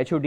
HOD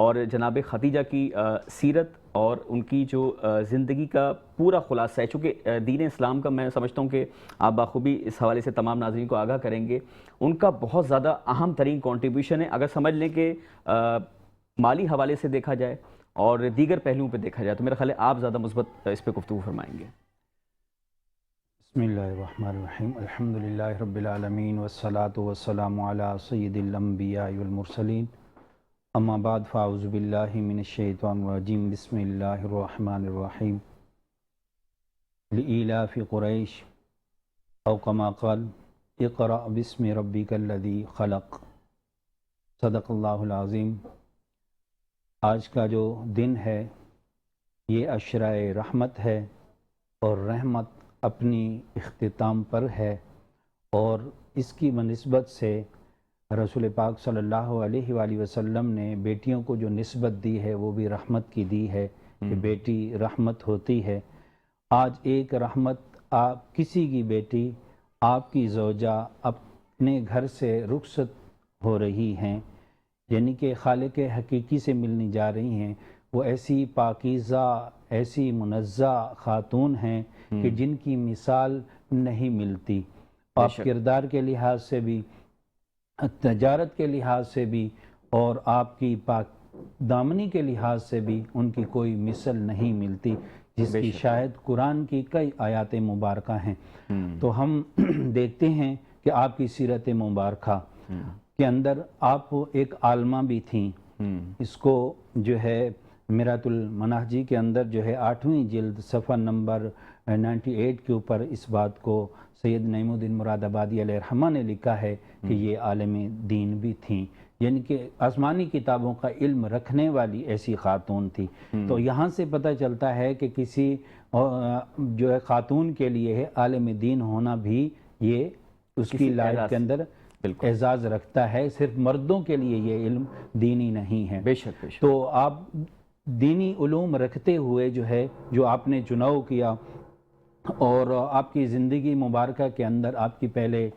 اور جناب ختیجہ کی سیرت اور ان کی جو زندگی کا پورا خلاصہ ہے، چونکہ دین اسلام کا میں سمجھتا ہوں کہ آپ بخوبی اس حوالے سے تمام ناظرین کو آگاہ کریں گے، ان کا بہت زیادہ اہم ترین کنٹریبیوشن ہے، اگر سمجھ لیں کہ مالی حوالے سے دیکھا جائے اور دیگر پہلوؤں پہ دیکھا جائے تو میرا خیال ہے آپ زیادہ مثبت اس پہ گفتگو فرمائیں گے۔ بسم اللہ الرحمن الرحیم، الحمدللہ رب العالمین والصلاة والسلام علی سید الانبیاء والمرسلین، اما بعد فاعوذ باللہ من الشیطان الرجیم، بسم اللہ الرحمن الرحیم، لإیلاف قریش او کما قال اقرأ بسم ربک الذی خلق، صدق اللہ العظیم۔ آج کا جو دن ہے یہ عشرہ رحمت ہے اور رحمت اپنی اختتام پر ہے، اور اس کی بنسبت سے رسول پاک صلی اللہ علیہ وآلہ وسلم نے بیٹیوں کو جو نسبت دی ہے وہ بھی رحمت کی دی ہے کہ بیٹی رحمت ہوتی ہے۔ آج ایک رحمت، آپ کسی کی بیٹی، آپ کی زوجہ اپنے گھر سے رخصت ہو رہی ہیں، یعنی کہ خالق حقیقی سے ملنے جا رہی ہیں، وہ ایسی پاکیزہ، ایسی منزہ خاتون ہیں کہ جن کی مثال نہیں ملتی، آپ کردار کے لحاظ سے بھی، تجارت کے لحاظ سے بھی، اور آپ کی پاک دامنی کے لحاظ سے بھی ان کی کوئی مثل نہیں ملتی، جس کی شاید قرآن کی کئی آیات مبارکہ ہیں۔ تو ہم دیکھتے ہیں کہ آپ کی سیرت مبارکہ کے اندر آپ ایک عالمہ بھی تھیں، اس کو جو ہے میرات المناہجی کے اندر جو ہے 8ویں جلد صفحہ نمبر 98 کے اوپر اس بات کو سید نعیم الدین مراد آبادی علیہ الرحمہ نے لکھا ہے کہ یہ عالم دین بھی تھیں، یعنی کہ آسمانی کتابوں کا علم رکھنے والی ایسی خاتون تھی۔ تو یہاں سے پتہ چلتا ہے کہ کسی جو ہے خاتون کے لیے ہے عالم دین ہونا بھی یہ اس کی لائف کے اندر اعزاز رکھتا ہے، صرف مردوں کے لیے یہ علم دینی نہیں ہے۔ بے شک بے شک۔ تو آپ دینی علوم رکھتے ہوئے جو ہے جو آپ نے چناؤ کیا، اور آپ کی زندگی مبارکہ کے اندر آپ کی پہلے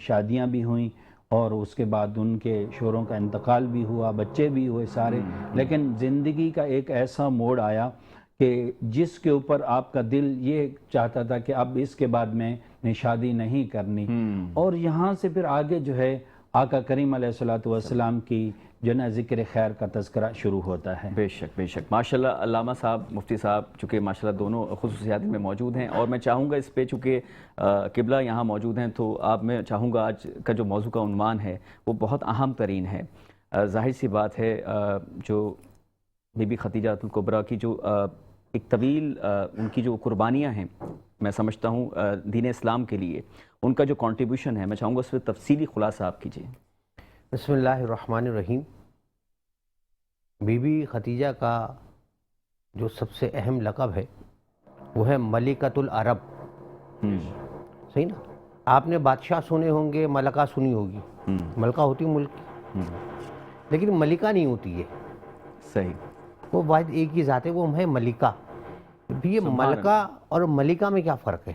شادیاں بھی ہوئیں اور اس کے بعد ان کے شوہروں کا انتقال بھی ہوا، بچے بھی ہوئے سارے، لیکن زندگی کا ایک ایسا موڑ آیا کہ جس کے اوپر آپ کا دل یہ چاہتا تھا کہ اب اس کے بعد میں نے شادی نہیں کرنی، اور یہاں سے پھر آگے جو ہے آقا کریم علیہ السلام کی جو نا ذکر خیر کا تذکرہ شروع ہوتا ہے۔ بے شک بے شک، ماشاءاللہ علامہ صاحب، مفتی صاحب، چونکہ ماشاءاللہ دونوں خصوصیات میں موجود ہیں، اور میں چاہوں گا اس پہ چونکہ قبلہ یہاں موجود ہیں تو آپ میں چاہوں گا آج کا جو موضوع کا عنوان ہے وہ بہت اہم ترین ہے۔ ظاہر سی بات ہے جو بی بی ختیجہ الکبریٰ کی جو ایک طویل ان کی جو قربانیاں ہیں، میں سمجھتا ہوں دین اسلام کے لیے ان کا جو کنٹریبیوشن ہے، میں چاہوں گا اس پہ تفصیلی خلاصہ آپ کیجیے۔ بسم اللہ الرحمن الرحیم۔ بی بی ختیجہ کا جو سب سے اہم لقب ہے وہ ہے ملکۃ العرب، صحیح نا؟ آپ نے بادشاہ سنے ہوں گے، ملکہ سنی ہوگی، ملکہ ہوتی ملک کی، لیکن ملکہ نہیں ہوتی ہے، صحیح، وہ واحد ایک ہی ذات ہے، وہ ہے ملکہ۔ یہ ملکہ اور ملکہ میں کیا فرق ہے؟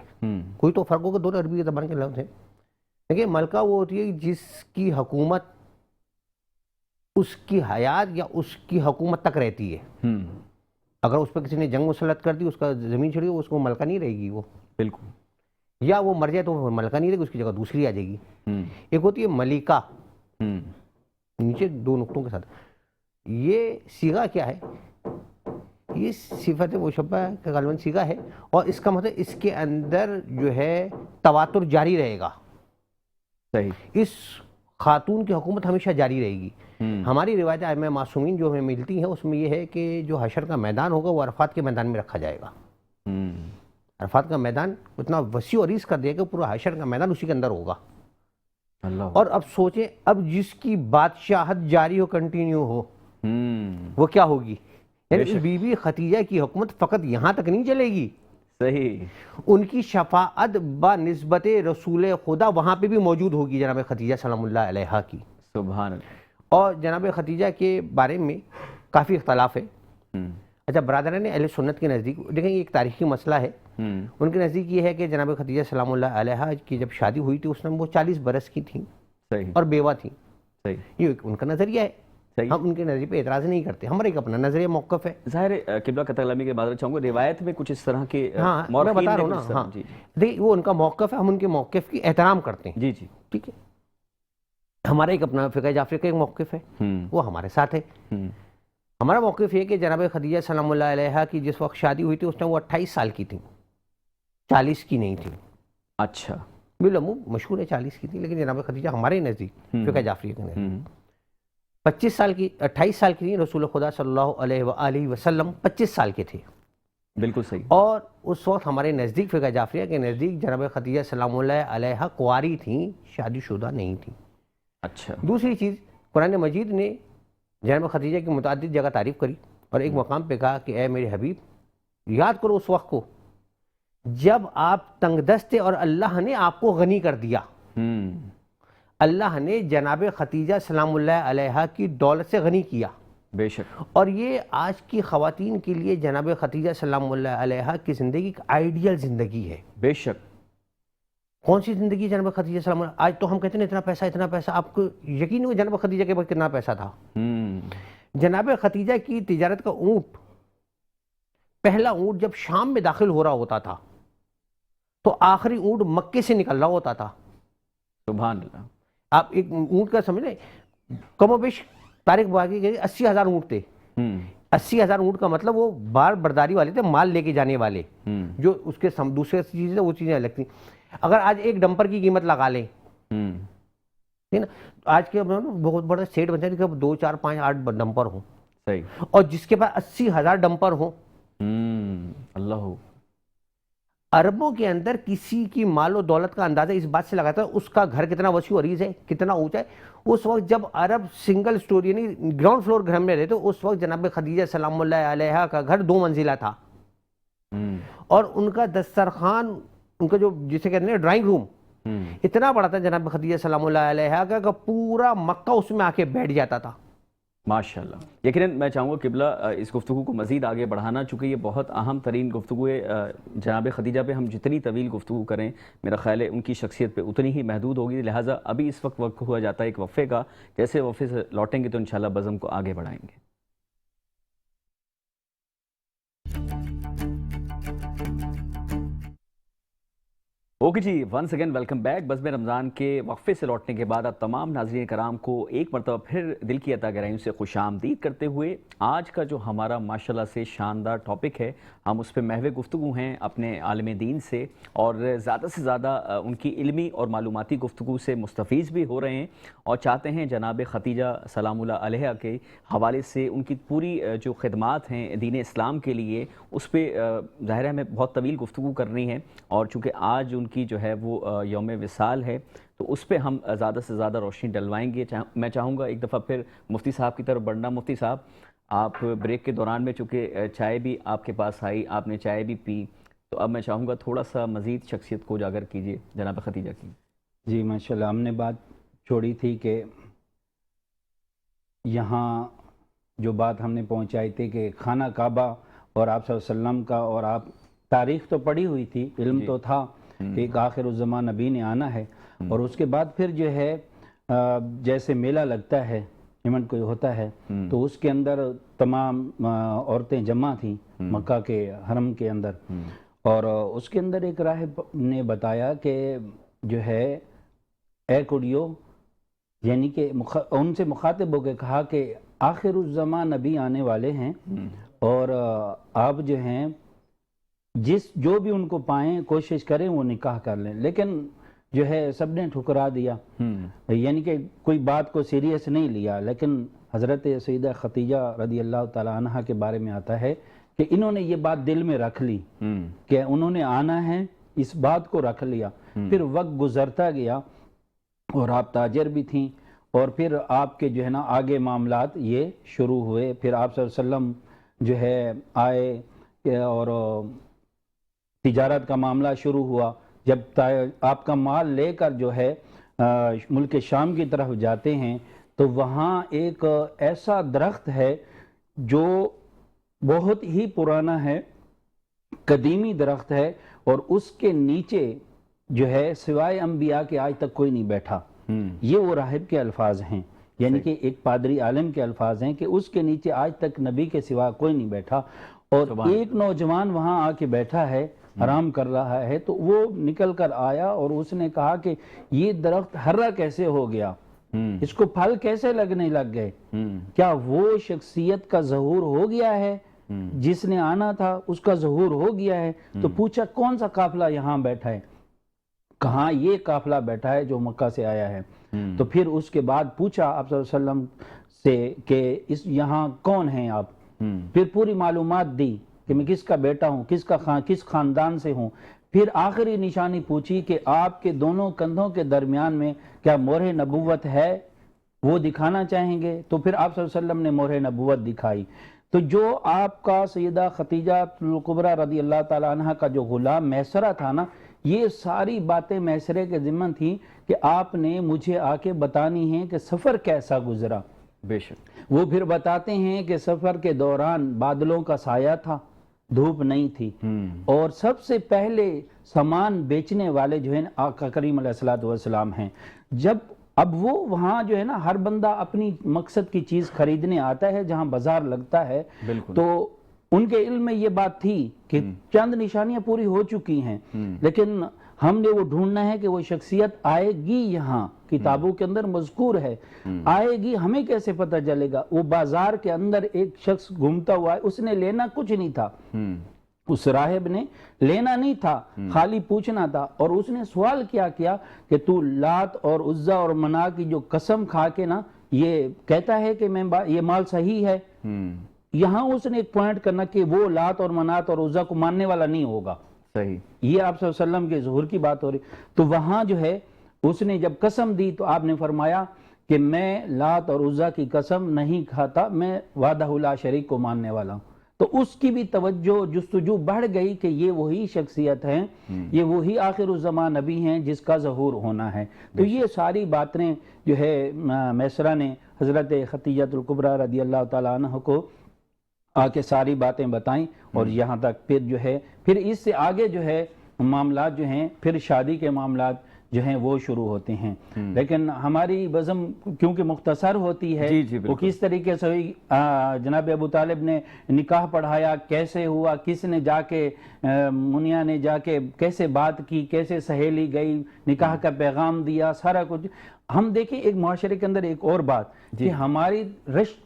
کوئی تو فرق ہوگا، دونوں عربی زبان کے لفظ ہیں، لیکن ملکہ وہ ہوتی ہے جس کی حکومت اس کی حیات یا اس کی حکومت تک رہتی ہے۔ اگر اس پہ کسی نے جنگ مسلط کر دی، اس کا زمین چھڑی، اس کو ملکہ نہیں رہے گی وہ، بالکل، یا وہ مر جائے تو وہ ملکہ نہیں رہے گی، اس کی جگہ دوسری آ جائے گی۔ ایک ہوتی ہے ملکہ، نیچے دو نقطوں کے ساتھ۔ یہ صیغہ کیا ہے؟ یہ صفت مشبہ کا غالباً صیغہ ہے، اور اس کا مطلب اس کے اندر جو ہے تواتر جاری رہے گا، صحیح، اس خاتون کی حکومت ہمیشہ جاری رہے گی۔ ہماری روایت ائمہ معصومین جو ہمیں ملتی ہیں اس میں یہ ہے کہ جو حشر کا میدان ہوگا وہ عرفات کے میدان میں رکھا جائے گا۔ عرفات کا میدان اتنا وسیع و عریض کر دیا کہ پورا حشر کا میدان اسی کے اندر ہوگا۔ اللہ، اور اب سوچیں، اب جس کی بادشاہت جاری ہو، کنٹینیو ہو، وہ کیا ہوگی؟ یعنی بی بی ختیجہ کی حکومت فقط یہاں تک نہیں چلے گی، صحیح، ان کی شفاعت بنسبت رسول خدا وہاں پہ بھی موجود ہوگی، جناب ختیجہ سلام اللہ علیہا کی۔ سبحان اللہ۔ اور جناب ختیجہ کے بارے میں کافی اختلاف ہے۔ اچھا، برادران اہل سنت کے نزدیک دیکھیں یہ ایک تاریخی مسئلہ ہے، ان کے نزدیک یہ ہے کہ جناب ختیجہ سلام اللہ علیہا کی جب شادی ہوئی تھی اس میں وہ 40 برس کی تھیں صحیح، اور بیوہ تھیں، صحیح، یہ ان کا نظریہ ہے۔ صحیح۔ ہم ان کے نظریے پہ اعتراض نہیں کرتے، ہمارا ایک اپنا نظریہ موقف ہے۔ ظاہر ہے قبلہ قطع کلامی کے بعد چاہوں گا روایت میں کچھ اس طرح کے ہاں میں مورخین بتا رہا ہوں نے نا، اس طرح- ہاں جی دیکھیے وہ ان کا موقف ہے، ہم ان کے موقف کی احترام کرتے ہیں، جی جی ٹھیک ہے۔ ہمارا ایک اپنا فقہ جعفری کا ایک موقف ہے، وہ ہمارے ساتھ ہے۔ ہمارا موقف یہ کہ جناب خدیجہ سلام اللہ علیہا کی جس وقت شادی ہوئی تھی اس ٹائم وہ 28 سال کی تھی، 40 کی نہیں تھی۔ اچھا بالعموم مشہور ہے 40 کی تھی، لیکن جناب خدیجہ ہمارے نزدیک فقہ جعفری کے نزدیک 25 سال کی 28 سال کی تھی۔ رسول خدا صلی اللہ علیہ وآلہ وسلم 25 سال کے تھے، بالکل صحیح۔ اور اس وقت ہمارے نزدیک فقہ جعفریہ کے نزدیک جناب خدیجہ سلام اللہ علیہا کنواری تھیں، شادی شدہ نہیں تھیں۔ اچھا دوسری چیز، قرآن مجید نے جناب خدیجہ کی متعدد جگہ تعریف کری اور ایک مقام پہ کہا کہ اے میرے حبیب یاد کرو اس وقت کو جب آپ تنگ دست تھے اور اللہ نے آپ کو غنی کر دیا۔ اللہ نے جناب خدیجہ سلام اللہ علیہا کی دولت سے غنی کیا، بے شک۔ اور یہ آج کی خواتین کے لیے جناب خدیجہ سلام اللہ علیہا کی زندگی ایک آئیڈیل زندگی ہے۔ بے شک۔ کون سی زندگی جناب خدیجہ سلام اللہ؟ آج تو ہم کہتے ہیں اتنا پیسہ، آپ کو یقین ہو جناب خدیجہ کے پاس کتنا پیسہ تھا؟ جناب خدیجہ کی تجارت کا اونٹ، پہلا اونٹ جب شام میں داخل ہو رہا ہوتا تھا تو آخری اونٹ مکے سے نکل رہا ہوتا تھا۔ سبحان اللہ۔ آپ ایک اونٹ کا سمجھ لیں، کم و بیش طارق باغی کے 80,000 اونٹ تھے۔ 80,000 اونٹ کا مطلب وہ بار برداری والے تھے، مال لے کے جانے والے، جو اس کے دوسرے چیزیں وہ چیزیں الگ تھیں۔ اگر آج ایک ڈمپر کی قیمت لگا لیں، ٹھیک نا، آج کے بہت بڑا سیٹ بن جائے کہ 2 4 5 8 ڈمپر ہوں، صحیح۔ اور جس کے پاس 80,000 ڈمپر ہوں۔ اللہ، عربوں کے اندر کسی کی مال و دولت کا اندازہ اس بات سے لگاتا ہے اس کا گھر کتنا وسیع و عریض ہے، کتنا اونچا ہے۔ اس وقت جب عرب سنگل سٹوری یعنی گراؤنڈ فلور گھر میں رہتے، اس وقت جناب خدیجہ سلام اللہ علیہا کا گھر 2 منزلہ تھا، اور ان کا دسترخوان، ان کا جو جسے کہتے ہیں ڈرائنگ روم، اتنا بڑا تھا جناب خدیجہ سلام اللہ علیہا کا کہ پورا مکہ اس میں آ کے بیٹھ جاتا تھا۔ ماشاءاللہ۔ یقیناً میں چاہوں گا قبلہ اس گفتگو کو مزید آگے بڑھانا، چونکہ یہ بہت اہم ترین گفتگو ہے۔ جناب خدیجہ پہ ہم جتنی طویل گفتگو کریں میرا خیال ہے ان کی شخصیت پہ اتنی ہی محدود ہوگی، لہٰذا ابھی اس وقت ہوا جاتا ہے ایک وقفے کا، جیسے وقفے سے لوٹیں گے تو انشاءاللہ بزم کو آگے بڑھائیں گے۔ اوکے جی، ونس اگین ویلکم بیک۔ بزم رمضان کے وقفے سے لوٹنے کے بعد آپ تمام ناظرین کرام کو ایک مرتبہ پھر دل کی عطا گہرائیوں سے خوش آمدید کرتے ہوئے آج کا جو ہمارا ماشاءاللہ سے شاندار ٹاپک ہے، ہم اس پہ محو گفتگو ہیں اپنے عالم دین سے، اور زیادہ سے زیادہ ان کی علمی اور معلوماتی گفتگو سے مستفیض بھی ہو رہے ہیں، اور چاہتے ہیں جناب خدیجہ سلام اللہ علیہا کے حوالے سے ان کی پوری جو خدمات ہیں دین اسلام کے لیے، اس پہ ظاہر ہے ہمیں بہت طویل گفتگو کرنی ہے، اور چونکہ آج ان کی جو ہے وہ یوم وصال ہے تو اس پہ ہم زیادہ سے زیادہ روشنی ڈلوائیں گے۔ میں چاہوں گا ایک دفعہ پھر مفتی صاحب کی طرف بڑھنا۔ مفتی صاحب، آپ بریک کے دوران میں چونکہ چائے بھی آپ کے پاس آئی، آپ نے چائے بھی پی، تو اب میں چاہوں گا تھوڑا سا مزید شخصیت کو اجاگر کیجیے جناب خدیجہ کی۔ جی ماشاءاللہ، ہم نے بات چھوڑی تھی کہ یہاں جو بات ہم نے پہنچائی تھی کہ خانہ کعبہ اور آپ صلی اللہ علیہ وسلم کا، اور آپ تاریخ تو پڑھی ہوئی تھی، علم تو تھا کہ ایک آخر الزمان نبی نے آنا ہے، اور اس کے بعد پھر جو ہے جیسے میلہ لگتا ہے، ایونٹ کوئی ہوتا ہے، تو اس کے اندر تمام عورتیں جمع تھیں مکہ کے حرم کے اندر، اور اس کے اندر ایک راہب نے بتایا کہ جو ہے اے کڑیو، یعنی کہ ان سے مخاطب ہو کے کہا کہ آخر الزمان نبی آنے والے ہیں، اور آپ جو ہیں جو بھی ان کو پائیں کوشش کریں وہ نکاح کر لیں، لیکن جو ہے سب نے ٹھکرا دیا، یعنی کہ کوئی بات کو سیریس نہیں لیا۔ لیکن حضرت سیدہ خدیجہ رضی اللہ تعالی عنہ کے بارے میں آتا ہے کہ انہوں نے یہ بات دل میں رکھ لی کہ انہوں نے آنا ہے، اس بات کو رکھ لیا۔ پھر وقت گزرتا گیا اور آپ تاجر بھی تھیں، اور پھر آپ کے جو ہے نا آگے معاملات یہ شروع ہوئے۔ پھر آپ صلی اللہ علیہ وسلم جو ہے آئے اور تجارت کا معاملہ شروع ہوا۔ جب آپ کا مال لے کر جو ہے ملک شام کی طرف جاتے ہیں تو وہاں ایک ایسا درخت ہے جو بہت ہی پرانا ہے، قدیمی درخت ہے، اور اس کے نیچے جو ہے سوائے انبیاء کے آج تک کوئی نہیں بیٹھا۔ یہ وہ راہب کے الفاظ ہیں یعنی کہ ایک پادری عالم کے الفاظ ہیں کہ اس کے نیچے آج تک نبی کے سوا کوئی نہیں بیٹھا، اور ایک نوجوان وہاں آ کے بیٹھا ہے، آرام کر رہا ہے، تو وہ نکل کر آیا اور اس نے کہا کہ یہ درخت ہرا کیسے ہو گیا، اس کو پھل کیسے لگنے لگ گئے، کیا وہ شخصیت کا ظہور ہو گیا ہے جس نے آنا تھا، اس کا ظہور ہو گیا ہے؟ تو پوچھا کون سا قافلہ یہاں بیٹھا ہے؟ کہاں یہ قافلہ بیٹھا ہے جو مکہ سے آیا ہے۔ تو پھر اس کے بعد پوچھا آپ صلی اللہ علیہ وسلم سے کہ یہاں کون ہیں آپ؟ پھر پوری معلومات دی کہ میں کس کا بیٹا ہوں، کس خاندان سے ہوں۔ پھر آخری نشانی پوچھی کہ آپ کے دونوں کندھوں کے درمیان میں کیا مہر نبوت ہے، وہ دکھانا چاہیں گے؟ تو پھر آپ صلی اللہ علیہ وسلم نے مہر نبوت دکھائی۔ تو جو آپ کا سیدہ خدیجہ کبریٰ رضی اللہ تعالیٰ عنہ کا جو غلام میسرہ تھا نا، یہ ساری باتیں میسرے کے ذمن تھیں کہ آپ نے مجھے آ کے بتانی ہیں کہ سفر کیسا گزرا۔ بے شک وہ پھر بتاتے ہیں کہ سفر کے دوران بادلوں کا سایہ تھا، دھوپ نہیں تھی، اور سب سے پہلے سامان بیچنے والے جو ہیں آقا کریم علیہ السلام ہیں۔ اب وہ وہاں جو ہے نا، ہر بندہ اپنی مقصد کی چیز خریدنے آتا ہے جہاں بازار لگتا ہے، تو ان کے علم میں یہ بات تھی کہ چند نشانیاں پوری ہو چکی ہیں، لیکن ہم نے وہ ڈھونڈنا ہے کہ وہ شخصیت آئے گی، یہاں کتابوں کے اندر مذکور ہے، آئے گی، ہمیں کیسے پتہ چلے گا؟ وہ بازار کے اندر ایک شخص گھومتا ہوا ہے، اس نے لینا کچھ نہیں تھا، اس راہب نے لینا نہیں تھا، خالی پوچھنا تھا، اور اس نے سوال کیا کہ تو لات اور عزا اور مناع کی جو قسم کھا کے نا یہ کہتا ہے کہ یہ مال صحیح ہے، یہاں اس نے ایک پوائنٹ کرنا کہ وہ لات اور منات اور عزا کو ماننے والا نہیں ہوگا، صحیح، یہ آپ صلی اللہ علیہ وسلم کے ظہور کی بات ہو رہی۔ تو وہاں جو ہے اس نے جب قسم دی تو آپ نے فرمایا کہ میں لات اور عزا کی قسم نہیں کھاتا، میں وحدہ لا شریک کو ماننے والا ہوں۔ تو اس کی بھی توجہ جستجو بڑھ گئی کہ یہ وہی شخصیت ہیں، یہ وہی آخر الزمان نبی ہیں جس کا ظہور ہونا ہے۔ تو یہ ساری باتیں جو ہے میسرہ نے حضرت خدیجہ کبریٰ رضی اللہ تعالیٰ عنہ کو آ کے ساری باتیں بتائیں، اور یہاں تک پھر جو ہے پھر اس سے آگے جو ہے معاملات جو ہیں پھر شادی کے معاملات جو ہیں وہ شروع ہوتے ہیں، لیکن ہماری بزم کیونکہ مختصر ہوتی ہے، وہ کس طریقے سے ہوئی، جناب ابو طالب نے نکاح پڑھایا، کیسے ہوا، کس نے جا کے منیا نے جا کے کیسے بات کی، کیسے سہیلی گئی، نکاح کا پیغام دیا، سارا کچھ ہم دیکھیں۔ ایک معاشرے کے اندر ایک اور بات کہ ہماری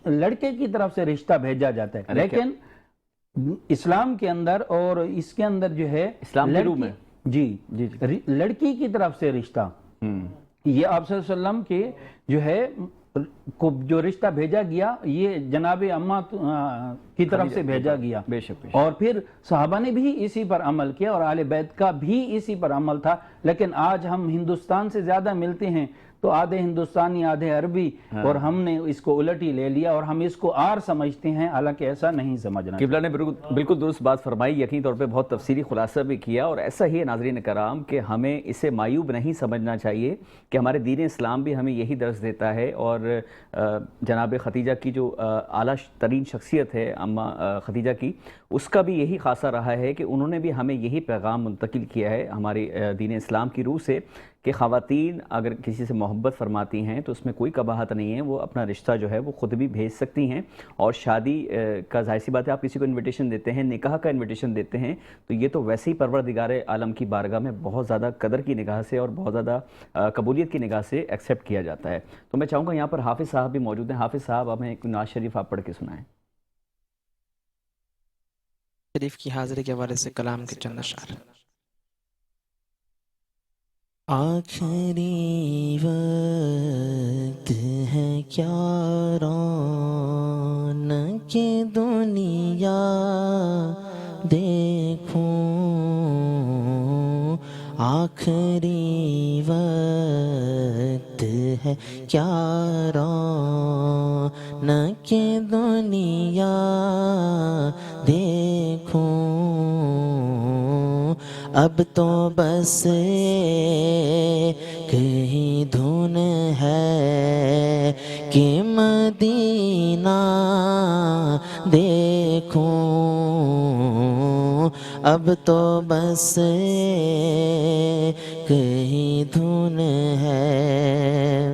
لڑکے کی طرف سے رشتہ بھیجا جاتا ہے، لیکن اسلام کے اندر اور اس کے اندر جو ہے لڑکی کی طرف سے رشتہ، یہ آپ صلی اللہ علیہ وسلم کے جو ہے جو رشتہ بھیجا گیا یہ جناب اماں کی طرف سے بھیجا گیا، اور پھر صحابہ نے بھی اسی پر عمل کیا اور اہل بیت کا بھی اسی پر عمل تھا۔ لیکن آج ہم ہندوستان سے زیادہ ملتے ہیں تو آدھے ہندوستانی آدھے عربی، اور ہم نے اس کو الٹی لے لیا اور ہم اس کو آر سمجھتے ہیں، حالانکہ ایسا نہیں سمجھنا۔ قبلہ نے بالکل درست بات فرمائی، یقینی طور پہ بہت تفصیلی خلاصہ بھی کیا، اور ایسا ہی ہے ناظرین کرام کہ ہمیں اسے معیوب نہیں سمجھنا چاہیے کہ ہمارے دین اسلام بھی ہمیں یہی درس دیتا ہے، اور جناب خدیجہ کی جو اعلیٰ ترین شخصیت ہے اماں خدیجہ کی، اس کا بھی یہی خاصہ رہا ہے کہ انہوں نے بھی ہمیں یہی پیغام منتقل کیا ہے ہماری دین اسلام کی روح سے کہ خواتین اگر کسی سے محبت فرماتی ہیں تو اس میں کوئی قباحت نہیں ہے، وہ اپنا رشتہ جو ہے وہ خود بھی بھیج سکتی ہیں، اور شادی کا ظاہر سی بات ہے آپ کسی کو انویٹیشن دیتے ہیں، نکاح کا انویٹیشن دیتے ہیں تو یہ تو ویسے ہی پروردگار عالم کی بارگاہ میں بہت زیادہ قدر کی نگاہ سے اور بہت زیادہ قبولیت کی نگاہ سے ایکسیپٹ کیا جاتا ہے۔ تو میں چاہوں گا یہاں پر حافظ صاحب بھی موجود ہیں، حافظ صاحب ہمیں ایک نعت شریف آپ پڑھ کے سنائیں۔ شریف کی حاضری کے حوالے سے کلام کے چند اشعار۔ آخری وقت ہے کیا رونق دنیا دیکھوں، آخری وقت ہے کیا رونق دنیا دیکھوں، اب تو بس کہیں دھن ہے کہ مدینہ دیکھوں، اب تو بس کہیں دھن ہے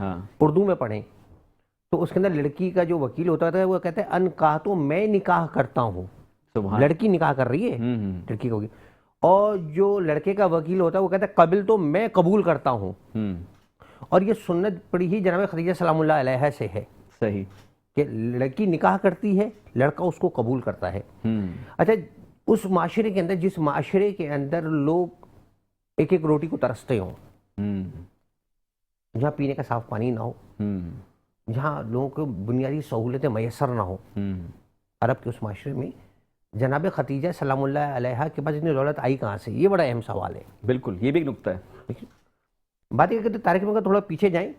ہاں اردو میں پڑھیں تو اس کے اندر لڑکی کا جو وکیل ہوتا تھا وہ کہتا ہے ان کہا تو میں نکاح کرتا ہوں، لڑکی نکاح کر رہی ہے لڑکی کا وکیل، اور جو لڑکے کا وکیل ہوتا ہے وہ کہتا ہے قبل تو میں قبول کرتا ہوں. اور یہ سنت پڑی ہی جناب خدیجہ سلام اللہ علیہ سے ہے. صحیح کہ لڑکی نکاح کرتی ہے، لڑکا اس کو قبول کرتا ہے. اچھا اس معاشرے کے اندر، جس معاشرے کے اندر لوگ ایک ایک روٹی کو ترستے ہوں، جہاں پینے کا صاف پانی نہ ہو، جہاں لوگوں کو بنیادی سہولتیں میسر نہ ہو، عرب کے اس معاشرے میں جناب خدیجہ سلام اللہ علیہ کے پاس اتنی دولت آئی کہاں سے؟ یہ بڑا اہم سوال ہے. بالکل، یہ بھی ایک نقطہ ہے. بات یہ کہ تاریخ میں تھوڑا پیچھے جائیں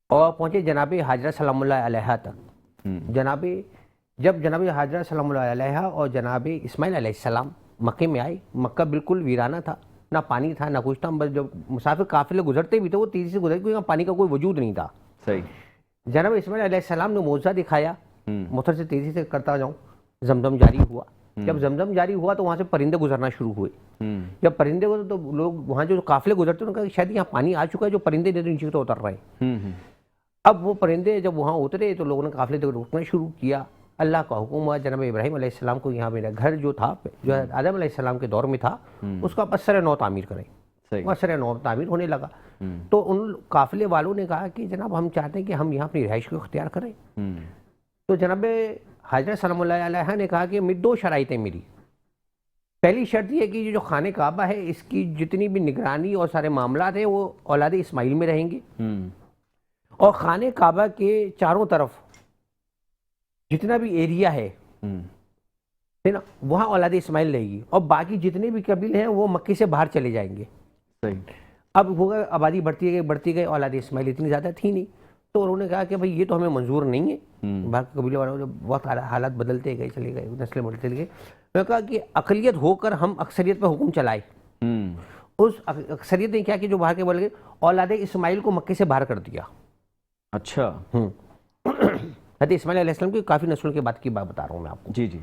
اور پہنچے جناب حاجرہ سلام اللہ علیہ تک. جب جناب حاجرہ سلام اللہ علیہ اور جناب اسماعیل علیہ السلام مکے میں آئے، مکہ بالکل ویرانہ تھا، نہ پانی تھا نہ کچھ تھا. بس جب مسافر قافلے گزرتے بھی تھے وہ تیزی سے گزرتے کیونکہ یہاں پانی کا کوئی وجود نہیں تھا. صحیح. جناب اسماعیل علیہ السلام نے معجزہ دکھایا، موتر سے تیزی سے کرتا جاؤں، زمزم جاری ہوا. جب زمزم جاری ہوا تو وہاں سے پرندے گزرنا شروع ہوئے. جب پرندے گزرے تو لوگ وہاں جو قافلے گزرتے انہوں نے کہا کہ شاید یہاں پانی آ چکا ہے، جو پرندے نیچے تو اتر رہے ہیں. اب وہ پرندے جب وہاں اترے تو لوگوں نے قافلے کو روکنا شروع کیا. اللہ کا حکم ہوا جناب ابراہیم علیہ السلام کو یہاں میرا گھر جو تھا، جو آدم علیہ السلام کے دور میں تھا، اس کا اثر نو تعمیر کریں. وہ اثر نو تعمیر ہونے لگا. تو ان قافلے والوں نے کہا کہ جناب ہم چاہتے ہیں کہ ہم یہاں اپنی رہائش کو اختیار کریں. تو جناب حاجرہ سلام اللہ علیہ نے کہا کہ دو شرائط ہیں میری. پہلی شرط یہ کہ جو خانہ کعبہ ہے اس کی جتنی بھی نگرانی اور سارے معاملات ہیں وہ اولاد اسماعیل میں رہیں گے، اور خانہ کعبہ کے چاروں طرف جتنا بھی ایریا ہے نا وہاں اولاد اسماعیل رہے گی، اور باقی جتنے بھی قبیلے ہیں وہ مکے سے باہر چلے جائیں گے. اب ہوگا آبادی بڑھتی گئی، اولاد اسماعیل اتنی زیادہ تھی نہیں، تو انہوں نے کہا کہ بھائی یہ تو ہمیں منظور نہیں ہے. باقی قبیلے والوں جب وقت حالات بدلتے گئے چلے گئے، نسلیں بدلتے گئے، میں نے کہا کہ اقلیت ہو کر ہم اکثریت پہ حکم چلائے. اس اکثریت نے کیا کہ جو باہر کے بول گئے اولاد اسماعیل کو مکے سے باہر کر دیا. اچھا. حضرت اسماعیل علیہ السلام کی کافی نسلوں کے بعد کی بات بتا رہا ہوں میں آپ کو. جی جی.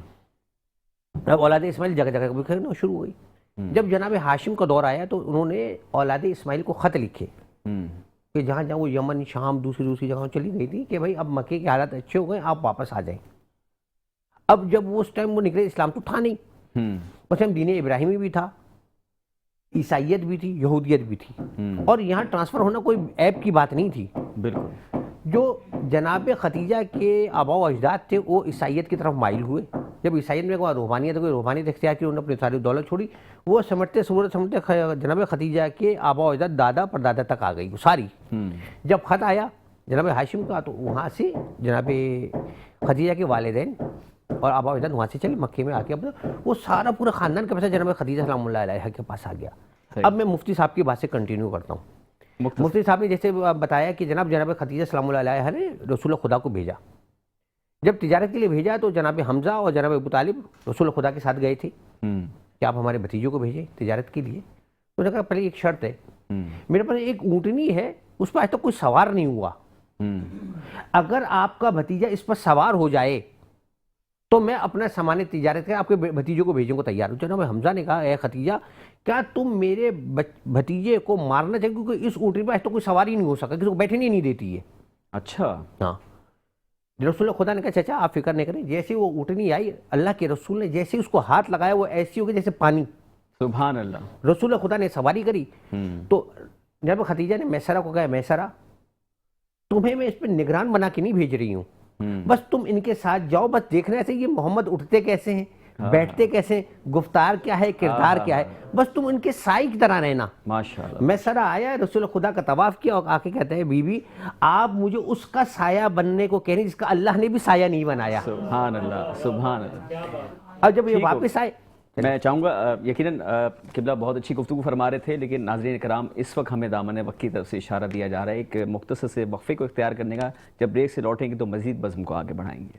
اب اولاد اسماعیل جگہ جگہ پہ شروع ہوئی. جب جناب ہاشم کا دور آیا تو انہوں نے اولاد اسماعیل کو خط لکھے کہ جہاں جہاں وہ یمن، شام، دوسری جگہوں چلی گئی تھی کہ بھائی اب مکے کے حالات اچھے ہو گئے، آپ واپس آ جائیں. اب جب وہ اس ٹائم وہ نکلے اسلام تو تھا نہیں، اس ٹائم دین ابراہیمی بھی تھا، عیسائیت بھی تھی، یہودیت بھی تھی، اور یہاں ٹرانسفر ہونا کوئی عیب کی بات نہیں تھی. بالکل. جو جناب خدیجہ کے آباء و اجداد تھے وہ عیسائیت کی طرف مائل ہوئے. جب عیسائیت میں کوئی روحانیت اختیار کی، انہوں نے اپنی ساری دولت چھوڑی. وہ سمجھتے جناب خدیجہ کے آباء و اجداد دادا پر دادا تک آ گئی ساری. جب خط آیا جناب ہاشم کا تو وہاں سے جناب خدیجہ کے والدین اور آباء و اجداد وہاں سے چلے مکے میں آ کے وہ سارا پورا خاندان کا پیسہ جناب خدیجہ سلام اللہ علیہ کے پاس آ گیا. اب میں مفتی صاحب کی بات سے کنٹینیو کرتا ہوں. مفتی صاحب نے جیسے بتایا کہ جناب خدیجہ سلام اللہ علیہ نے رسول خدا کو بھیجا. جب تجارت کے لیے بھیجا تو جناب حمزہ اور جناب ابو طالب رسول خدا کے ساتھ گئے تھے کہ آپ ہمارے بھتیجوں کو بھیجیں تجارت کے لیے. تو نے کہا پہلے ایک شرط ہے، میرے پاس ایک اونٹنی ہے اس پر آج تک کوئی سوار نہیں ہوا، اگر آپ کا بھتیجا اس پر سوار ہو جائے تو میں اپنا سامان تجارت کے آپ کے بھتیجوں کو بھیجوں کو تیار ہوں. جناب حمزہ نے کہا اے خدیجہ کیا تم میرے بھتیجے کو مارنا چاہیے کیونکہ اس اونٹنی پر آج تک کوئی سوار ہی نہیں ہو سکا، کسی کو بیٹھنے نہیں دیتی ہے. اچھا. ہاں. رسول خدا نے کہا چچا آپ فکر نہیں کریں، جیسے وہ اونٹنی آئی اللہ کے رسول نے جیسے اس کو ہاتھ لگایا وہ ایسی ہو گئی جیسے پانی. سبحان اللہ. رسول خدا نے سواری کری تو جب خدیجہ نے میسرہ کو کہا میسرہ تمہیں میں اس پہ نگران بنا کے نہیں بھیج رہی ہوں، بس تم ان کے ساتھ جاؤ، بس دیکھنا ایسے یہ محمد اٹھتے کیسے ہیں، بیٹھتے کیسے ہیں، گفتار کیا ہے، کردار کیا ہے، بس تم ان کے سائے کی طرح رہنا. ماشاءاللہ. میسرہ آیا رسول خدا کا طواف کیا اور آ کے کہتے ہیں بی بی آپ مجھے اس کا سایہ بننے کو کہہ رہی جس کا اللہ نے بھی سایہ نہیں بنایا. سبحان اللہ. سبحان اللہ. اور جب یہ واپس آئے میں چاہوں گا یقیناً قبلہ بہت اچھی گفتگو فرما رہے تھے، لیکن ناظرین کرام اس وقت ہمیں دامن وقت کی طرف سے اشارہ دیا جا رہا ہے ایک مختصر سے وقفے کو اختیار کرنے کا. جب بریک سے لوٹیں گے تو مزید بزم کو آگے بڑھائیں گے.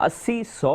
80, 100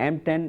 M10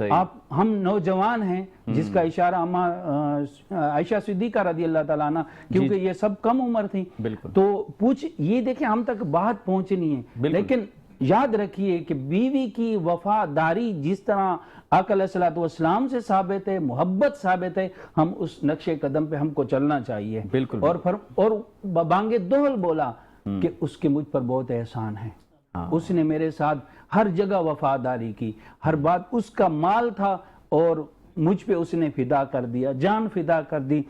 آپ ہم نوجوان ہیں جس کا اشارہ عائشہ صدیقہ رضی اللہ تعالیٰ عنہ، کیونکہ یہ سب کم عمر تھی، تو یہ دیکھیں ہم تک بات پہنچنی ہے، لیکن یاد رکھیے کہ بیوی کی وفاداری جس طرح آقا علیہ الصلوۃ والسلام سے ثابت ہے، محبت ثابت ہے، ہم اس نقش قدم پہ ہم کو چلنا چاہیے۔ اور بانگ دوہل بولا کہ اس کے مجھ پر بہت احسان ہے، اس نے میرے ساتھ ہر جگہ وفاداری کی، ہر بات، اس کا مال تھا اور مجھ پہ اس نے فدا کر دیا، جان فدا کر دی،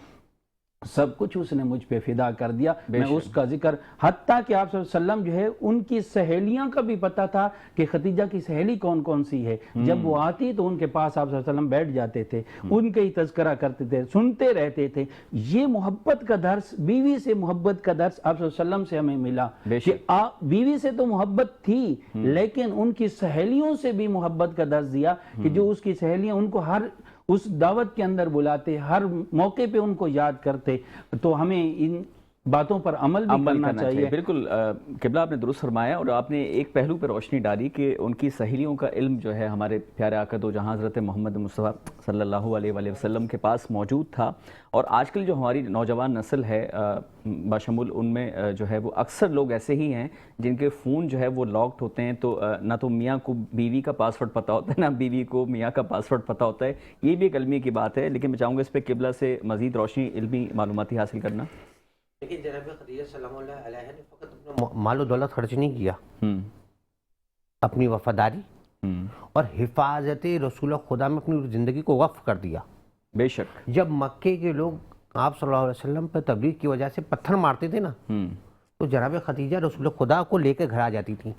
سب کچھ اس نے مجھ پہ فدا کر دیا۔ میں اس کا ذکر، حتیٰ کہ آپ صلی اللہ علیہ وسلم جو ہے ان کی سہیلیاں کا بھی پتہ تھا کہ خدیجہ کی سہیلی کون کون سی ہے، جب وہ آتی تو ان کے پاس آپ صلی اللہ علیہ وسلم بیٹھ جاتے تھے، ان کا ہی تذکرہ کرتے تھے، سنتے رہتے تھے۔ یہ محبت کا درس، بیوی سے محبت کا درس آپ صلی اللہ علیہ وسلم سے ہمیں ملا کہ بیوی سے تو محبت تھی لیکن ان کی سہیلیوں سے بھی محبت کا درس دیا کہ جو اس کی سہیلیاں ان کو ہر اس دعوت کے اندر بلاتے، ہر موقع پہ ان کو یاد کرتے، تو ہمیں ان باتوں پر عمل بھی کرنا چاہیے۔ بالکل قبلہ آپ نے درست فرمایا، اور آپ نے ایک پہلو پہ روشنی ڈالی کہ ان کی سہیلیوں کا علم جو ہے ہمارے پیارے آقا دو جہاں حضرت محمد مصطفیٰ صلی اللہ علیہ وآلہ وسلم کے پاس موجود تھا۔ اور آج کل جو ہماری نوجوان نسل ہے بشمول ان میں جو ہے وہ اکثر لوگ ایسے ہی ہیں جن کے فون جو ہے وہ لاکڈ ہوتے ہیں، تو نہ تو میاں کو بیوی کا پاسورڈ پتہ ہوتا ہے، نہ بیوی کو میاں کا پاسورڈ پتہ ہوتا ہے۔ یہ بھی ایک علمی کی بات ہے، لیکن میں چاہوں گا اس پہ قبلہ سے مزید روشنی، علمی معلوماتی حاصل کرنا۔ لیکن جناب خدیجہ سلام اللہ علیہ نے فقط اپنا مال و دولت خرچ نہیں کیا، اپنی وفاداری اور حفاظت رسول خدا میں اپنی زندگی کو وقف کر دیا۔ بے شک جب مکے کے لوگ آپ صلی اللہ علیہ وسلم پہ تبلیغ کی وجہ سے پتھر مارتے تھے نا، تو جناب خدیجہ رسول خدا کو لے کے گھر آ جاتی تھی،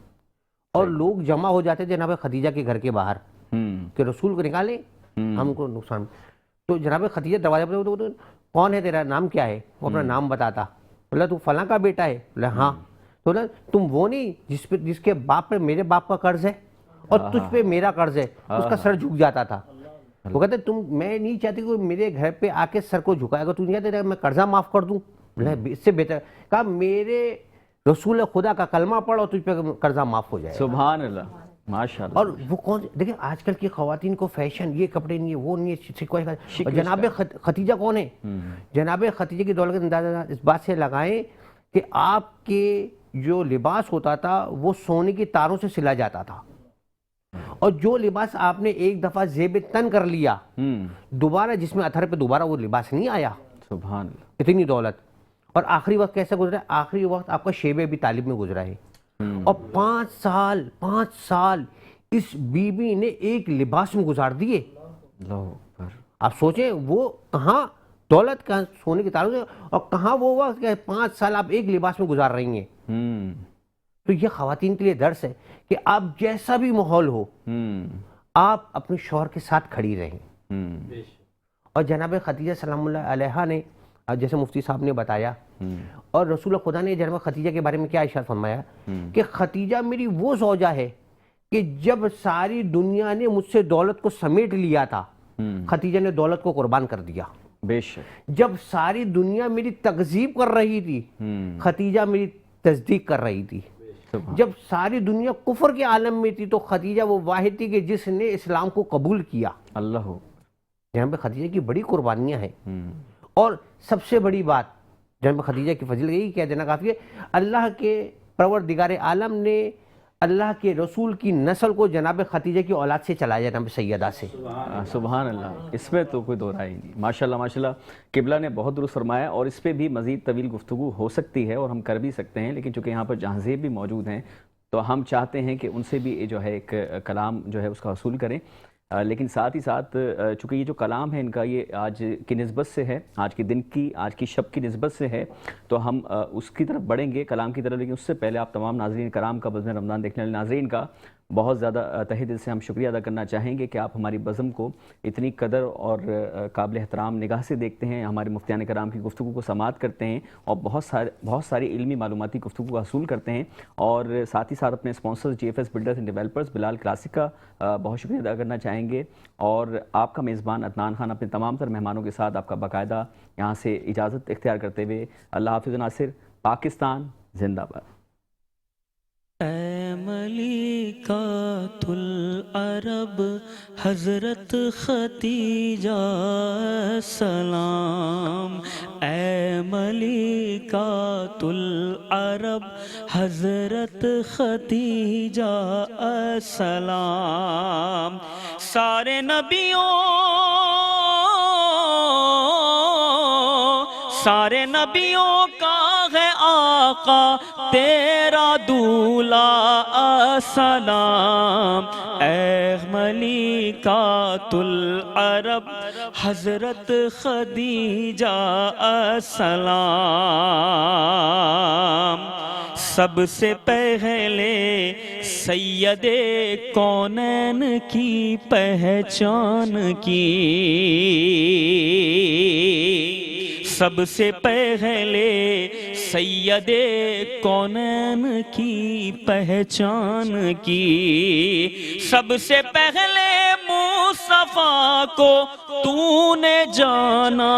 اور لوگ جمع ہو جاتے جناب خدیجہ کے گھر کے باہر کہ رسول کو نکالیں، ہم کو نقصان۔ تو جناب خدیجہ دروازے پہ، کون ہے تیرا نام کیا ہے؟ وہ اپنا نام بتاتا، بولا تو فلاں کا بیٹا ہے، بولا ہاں، تو بولا تم وہ نہیں جس کے باپ پہ میرے باپ کا قرض ہے اور تجھ پہ میرا قرض ہے؟ اس کا سر جھک جاتا تھا۔ وہ کہتے میں نہیں چاہتی کہ میرے گھر پہ آ کے سر کو جھکائے گا، تو نہیں چاہتے میں قرضہ معاف کر دوں؟ اس سے بہتر کہا میرے رسول خدا کا کلمہ پڑھ اور تجھ پہ قرضہ معاف ہو جائے۔ سبحان اللہ، ماشاءاللہ۔ اور وہ کون، دیکھیں آج کل کی خواتین کو فیشن، یہ کپڑے نہیں ہے، وہ نہیں ہے۔ اور جناب خدیجہ کون ہے؟ جناب خدیجہ کی دولت اندازہ اس بات سے لگائیں کہ آپ کے جو لباس ہوتا تھا وہ سونے کی تاروں سے سلا جاتا تھا، اور جو لباس آپ نے ایک دفعہ زیب تن کر لیا، دوبارہ جس میں اتھر پہ دوبارہ وہ لباس نہیں آیا۔ سبحان اللہ، اتنی دولت۔ اور آخری وقت کیسا گزرا ہے؟ آخری وقت آپ کا شیب ابی طالب میں گزرا ہے، اور 5 سال اس بی بی نے ایک لباس میں گزار دیے۔ آپ سوچیں وہ کہاں دولت کا سونے کی تاروں سے، اور کہاں وہ وقت کہ 5 سال آپ ایک لباس میں گزار رہی ہیں۔ تو یہ خواتین کے لیے درس ہے کہ آپ جیسا بھی ماحول ہو آپ اپنے شوہر کے ساتھ کھڑی رہیں۔ اور جناب خدیجہ سلام اللہ علیہ نے جیسے مفتی صاحب نے بتایا، اور رسول خدا نے جناب خدیجہ کے بارے میں کیا ارشاد فرمایا کہ خدیجہ میری وہ زوجہ ہے کہ جب ساری دنیا نے مجھ سے دولت کو سمیٹ لیا تھا، خدیجہ نے دولت کو قربان کر دیا۔ بے شک جب ساری دنیا میری تکذیب کر رہی تھی، خدیجہ میری تصدیق کر رہی تھی۔ جب ساری دنیا کفر کے عالم میں تھی تو خدیجہ وہ واحد تھی کہ جس نے اسلام کو قبول کیا۔ اللہ، جناب خدیجہ کی بڑی قربانیاں ہیں۔ اور سب سے بڑی بات جناب خدیجہ کی فضیلت یہی کہہ دینا کافی ہے، اللہ کے پروردگار عالم نے اللہ کے رسول کی نسل کو جناب خدیجہ کی اولاد سے چلایا، جناب سیدہ سے۔ سبحان اللہ، اس میں تو کوئی دو رائے نہیں۔ ماشاءاللہ ماشاءاللہ، قبلہ نے بہت درست فرمایا، اور اس پہ بھی مزید طویل گفتگو ہو سکتی ہے اور ہم کر بھی سکتے ہیں، لیکن چونکہ یہاں پر جہاں زیب بھی موجود ہیں تو ہم چاہتے ہیں کہ ان سے بھی جو ہے ایک کلام جو ہے اس کا حصول کریں۔ لیکن ساتھ ہی ساتھ چونکہ یہ جو کلام ہے ان کا یہ آج کی نسبت سے ہے، آج کے دن کی، آج کی شب کی نسبت سے ہے، تو ہم اس کی طرف بڑھیں گے، کلام کی طرف، لیکن اس سے پہلے آپ تمام ناظرین کرام کا، بزم رمضان دیکھنے والے ناظرین کا بہت زیادہ تہہ دل سے ہم شکریہ ادا کرنا چاہیں گے کہ آپ ہماری بزم کو اتنی قدر اور قابل احترام نگاہ سے دیکھتے ہیں، ہمارے مفتیان کرام کی گفتگو کو سماعت کرتے ہیں اور بہت ساری علمی معلوماتی گفتگو کو حصول کرتے ہیں، اور ساتھ ہی ساتھ اپنے sponsors G F S builders and developers Bilal classic کا بہت شکریہ ادا کرنا چاہیں گے، اور آپ کا میزبان عدنان خان اپنے تمام تر مہمانوں کے ساتھ آپ کا باقاعدہ یہاں سے اجازت اختیار کرتے ہوئے اللہ حافظ ناصر، پاکستان زندہ باد۔ ملکات العرب حضرت ختیجہ سلام، اے ملکات العرب حضرت ختیجہ سلام، سارے نبیوں کا ہے آقا تیرا دولہا سلام، اے ملکات العرب حضرت خدیجہ سلام، سب سے پہلے سید کونین کی پہچان کی، سب سے پہلے سید کونین کی پہچان کی، سب سے پہلے مصطفیٰ کو تو نے جانا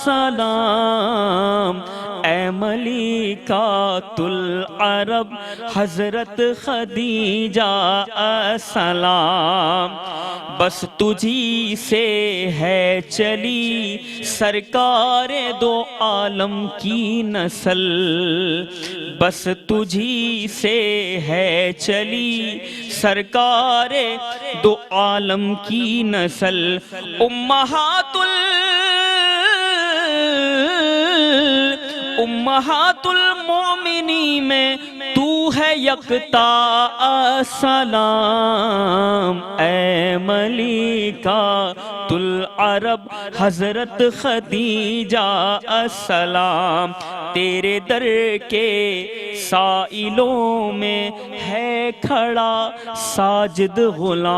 سلام، اے ملکات العرب حضرت خدیجہ سلام، بس تجھی سے ہے چلی سرکار دو عالم کی نسل، بس تجھی سے ہے چلی سرکار دو عالم کی نسل، امہات المومنین میں تو ہے یکتا سلام، اے ملکات العرب حضرت خدیجہ سلام، تیرے در کے سائلوں میں ہے کھڑا ساجد غلام،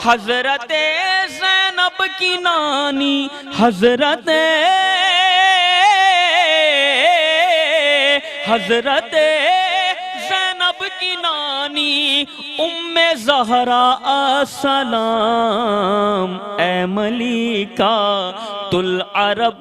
حضرت زینب کی نانی حضرت زینب کی نانی ام زہرا سلام، اے ملکات العرب